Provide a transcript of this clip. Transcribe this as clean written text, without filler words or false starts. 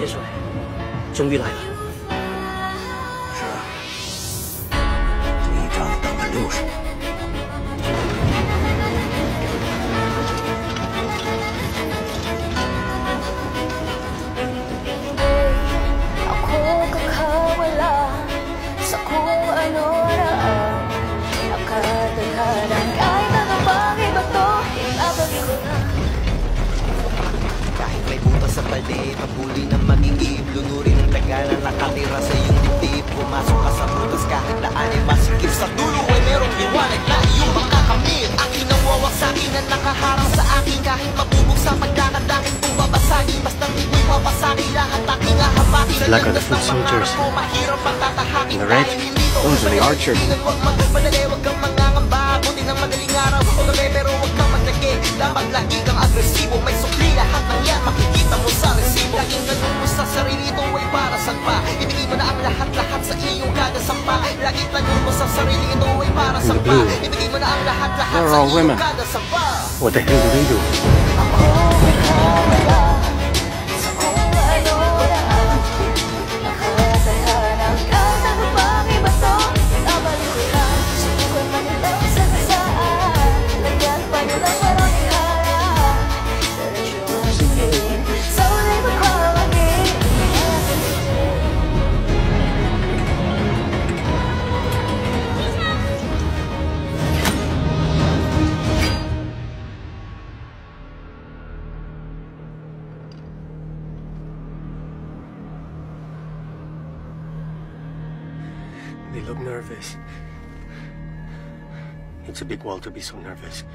铁水终于来了。是啊，这一仗等了60年。Kahit may butas sa paligid, pagpuli ng magigib, lunurin ng tagalan, nakatira sa iyong dibdib. Pumasok ka sa butas kahit daan ay masikip. Sa dulo ay merong liwanag na iyong makakamit. Aking nawawak sa akin na nakaharang sa akin. Kahit mabubog sa pagkakadaking kung babasagin, bastang di ko'y papasagin lahat aking ahabakin. Sa landas ng pangarap ko, mahirap patatahakin. Dahil hindi to those are the archers. Huwag magpadali, huwag kang mangangamba. Buti ng magaling araw o gabi, pero huwag kang maglagi. Dapat lagi kang agresibo, may sukli lahat ng yan makikita mo sa resibo. Laging ganun mo sa sarili, ito ay para saan pa? Ibigay mo na ang lahat-lahat sa iyong kada sampa. Laging tanong mo sa sarili, ito ay para saan pa? Ibigay mo na ang lahat-lahat sa iyong kada sampa. What the hell do they do? They look nervous. It's a big wall to be so nervous.